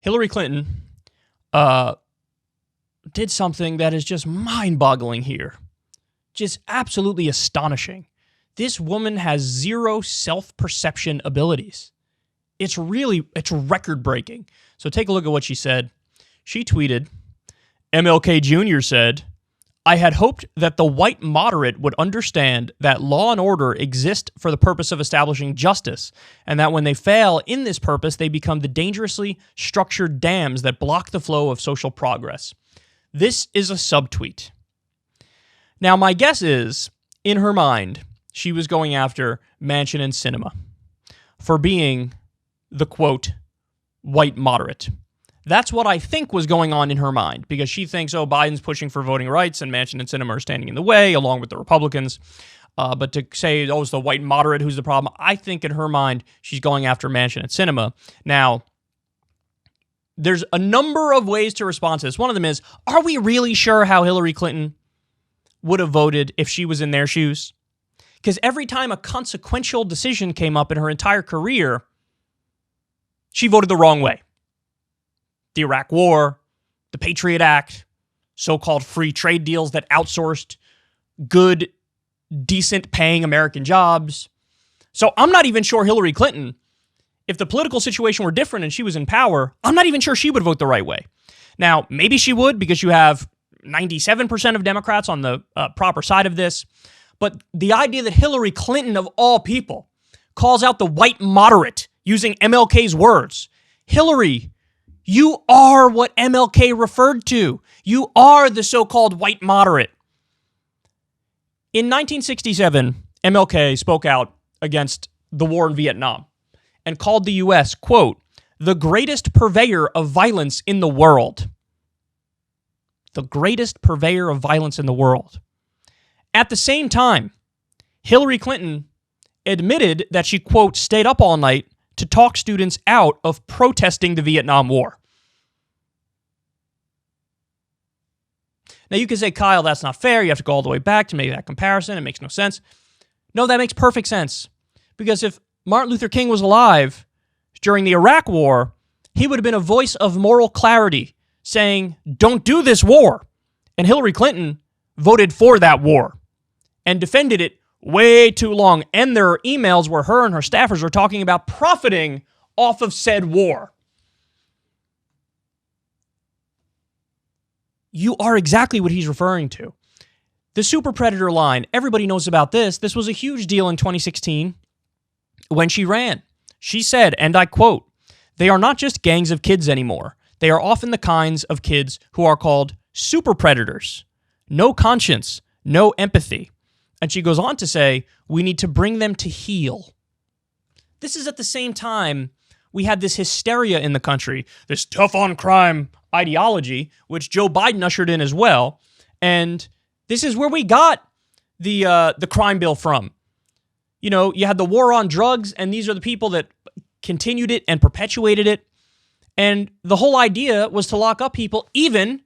Hillary Clinton did something that is just mind-boggling here. Just absolutely astonishing. This woman has zero self-perception abilities. It's record-breaking. So take a look at what she said. She tweeted, MLK Jr. said, I had hoped that the white moderate would understand that law and order exist for the purpose of establishing justice, and that when they fail in this purpose, they become the dangerously structured dams that block the flow of social progress. This is a subtweet. Now, my guess is, in her mind, she was going after Manchin and Sinema for being the, quote, white moderate. That's what I think was going on in her mind, because she thinks, oh, Biden's pushing for voting rights and Manchin and Sinema are standing in the way, along with the Republicans. But to say, oh, it's the white moderate who's the problem, I think in her mind, she's going after Manchin and Sinema. Now, there's a number of ways to respond to this. One of them is, are we really sure how Hillary Clinton would have voted if she was in their shoes? Because every time a consequential decision came up in her entire career, she voted the wrong way. The Iraq War, the Patriot Act, so-called free trade deals that outsourced good, decent paying American jobs. So I'm not even sure Hillary Clinton, if the political situation were different and she was in power, I'm not even sure she would vote the right way. Now, maybe she would, because you have 97% of Democrats on the proper side of this. But the idea that Hillary Clinton, of all people, calls out the white moderate using MLK's words. Hillary, you are what MLK referred to. You are the so-called white moderate. In 1967, MLK spoke out against the war in Vietnam and called the U.S., quote, the greatest purveyor of violence in the world. The greatest purveyor of violence in the world. At the same time, Hillary Clinton admitted that she, quote, stayed up all night to talk students out of protesting the Vietnam War. Now, you can say, Kyle, that's not fair. You have to go all the way back to make that comparison. It makes no sense. No, that makes perfect sense. Because if Martin Luther King was alive during the Iraq War, he would have been a voice of moral clarity saying, don't do this war. And Hillary Clinton voted for that war and defended it way too long. And there are emails where her and her staffers are talking about profiting off of said war. You are exactly what he's referring to. The super predator line, everybody knows about this. This was a huge deal in 2016 when she ran. She said, and I quote, they are not just gangs of kids anymore. They are often the kinds of kids who are called super predators. No conscience, no empathy. And she goes on to say, we need to bring them to heel. This is at the same time we had this hysteria in the country, this tough on crime ideology, which Joe Biden ushered in as well. And this is where we got the crime bill from. You know, you had the war on drugs, and these are the people that continued it and perpetuated it. And the whole idea was to lock up people, even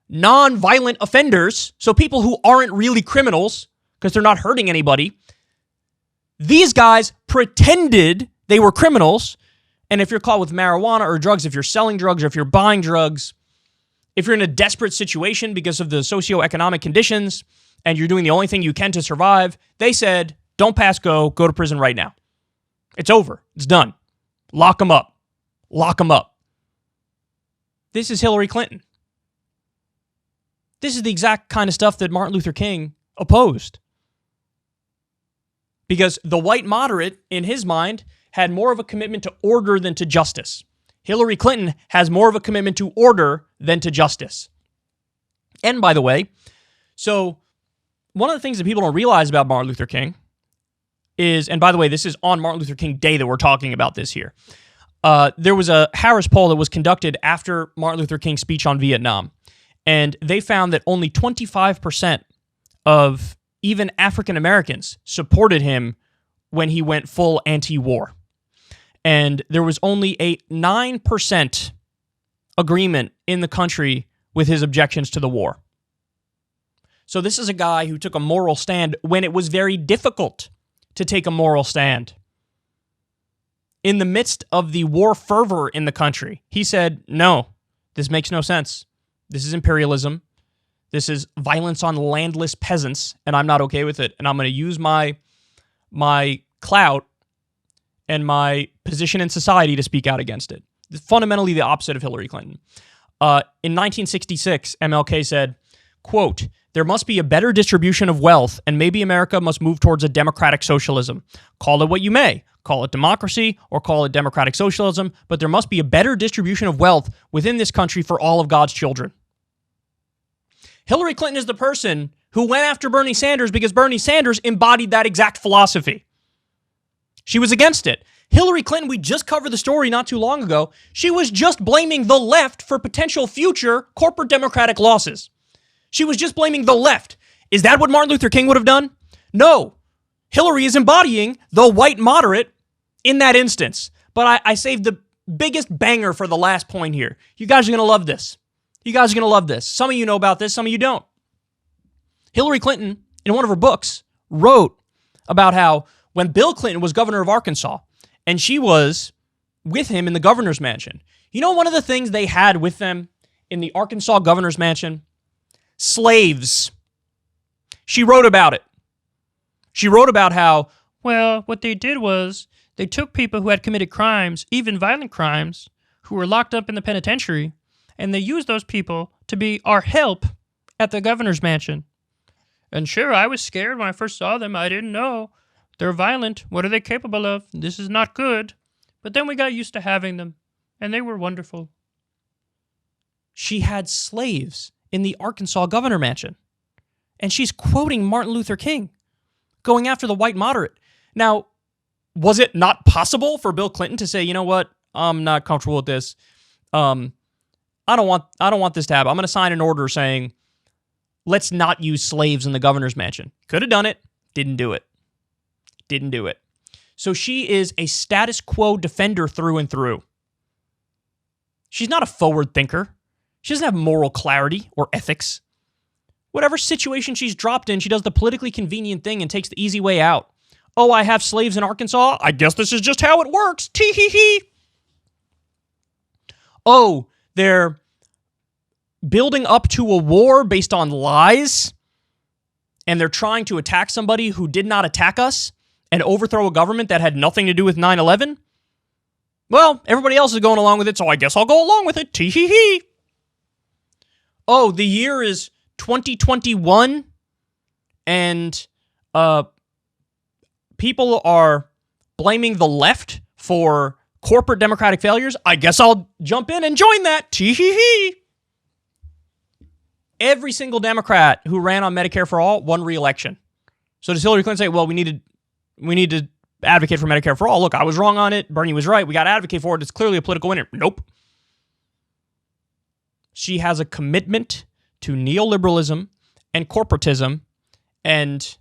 non-violent offenders, so people who aren't really criminals, because they're not hurting anybody. These guys pretended they were criminals, and if you're caught with marijuana or drugs, if you're selling drugs or if you're buying drugs, if you're in a desperate situation because of the socioeconomic conditions, and you're doing the only thing you can to survive, they said, don't pass go, go to prison right now. It's over. It's done. Lock them up. Lock them up. This is Hillary Clinton. This is the exact kind of stuff that Martin Luther King opposed. Because the white moderate, in his mind, had more of a commitment to order than to justice. Hillary Clinton has more of a commitment to order than to justice. And by the way, so one of the things that people don't realize about Martin Luther King is, and by the way, this is on Martin Luther King Day that we're talking about this here. There was a Harris poll that was conducted after Martin Luther King's speech on Vietnam, and they found that only 25% of even African Americans supported him when he went full anti-war. And there was only a 9% agreement in the country with his objections to the war. So this is a guy who took a moral stand when it was very difficult to take a moral stand. in the midst of the war fervor in the country, he said, no, this makes no sense. This is imperialism. This is violence on landless peasants, and I'm not okay with it. And I'm going to use my clout and my position in society to speak out against it. It's fundamentally the opposite of Hillary Clinton. In 1966, MLK said, quote, there must be a better distribution of wealth, and maybe America must move towards a democratic socialism. Call it what you may. Call it democracy or call it democratic socialism, but there must be a better distribution of wealth within this country for all of God's children. Hillary Clinton is the person who went after Bernie Sanders because Bernie Sanders embodied that exact philosophy. She was against it. Hillary Clinton, we just covered the story not too long ago. She was just blaming the left for potential future corporate democratic losses. She was just blaming the left. Is that what Martin Luther King would have done? No. Hillary is embodying the white moderate in that instance. But I saved the biggest banger for the last point here. You guys are going to love this. You guys are going to love this. Some of you know about this, some of you don't. Hillary Clinton, in one of her books, wrote about how when Bill Clinton was governor of Arkansas, and she was with him in the governor's mansion, you know one of the things they had with them in the Arkansas governor's mansion? Slaves. She wrote about it. She wrote about how, well, what they did was they took people who had committed crimes, even violent crimes, who were locked up in the penitentiary, and they used those people to be our help at the governor's mansion. And sure, I was scared when I first saw them. I didn't know. They're violent. What are they capable of? This is not good. But then we got used to having them, and they were wonderful. She had slaves in the Arkansas governor mansion. And she's quoting Martin Luther King, going after the white moderate. Now, was it not possible for Bill Clinton to say, you know what, I'm not comfortable with this. I don't want this to happen. I'm going to sign an order saying, let's not use slaves in the governor's mansion. Could have done it. Didn't do it. Didn't do it. So she is a status quo defender through and through. She's not a forward thinker. She doesn't have moral clarity or ethics. Whatever situation she's dropped in, she does the politically convenient thing and takes the easy way out. Oh, I have slaves in Arkansas? I guess this is just how it works. Tee-hee-hee. Oh, they're building up to a war based on lies, and they're trying to attack somebody who did not attack us and overthrow a government that had nothing to do with 9/11? Well, everybody else is going along with it, so I guess I'll go along with it. Tee-hee-hee. Oh, the year is 2021, and people are blaming the left for corporate democratic failures. I guess I'll jump in and join that. Tee-hee-hee. Every single Democrat who ran on Medicare for All won re-election. So does Hillary Clinton say, well, we need to advocate for Medicare for All? Look, I was wrong on it. Bernie was right. We got to advocate for it. It's clearly a political winner. Nope. She has a commitment to neoliberalism and corporatism and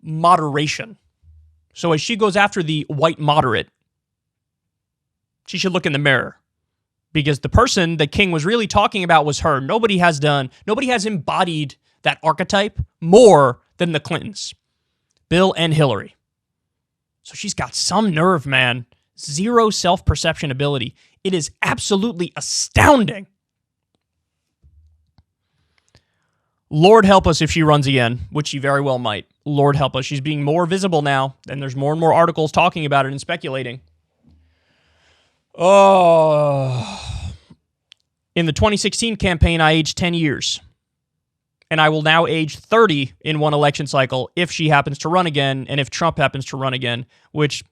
moderation. So as she goes after the white moderate, she should look in the mirror, because the person that King was really talking about was her. Nobody has embodied that archetype more than the Clintons, Bill and Hillary. So she's got some nerve, man. Zero self-perception ability. It is absolutely astounding. Lord help us if she runs again, which she very well might. Lord help us. She's being more visible now, and there's more and more articles talking about it and speculating. Oh. In the 2016 campaign, I aged 10 years. And I will now age 30 in one election cycle if she happens to run again, and if Trump happens to run again, which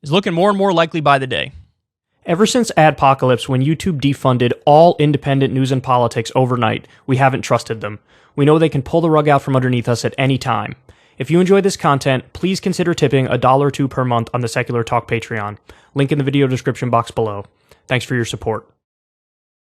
is looking more and more likely by the day. Ever since Adpocalypse, when YouTube defunded all independent news and politics overnight, we haven't trusted them. We know they can pull the rug out from underneath us at any time. If you enjoy this content, please consider tipping $1 or $2 per month on the Secular Talk Patreon. Link in the video description box below. Thanks for your support.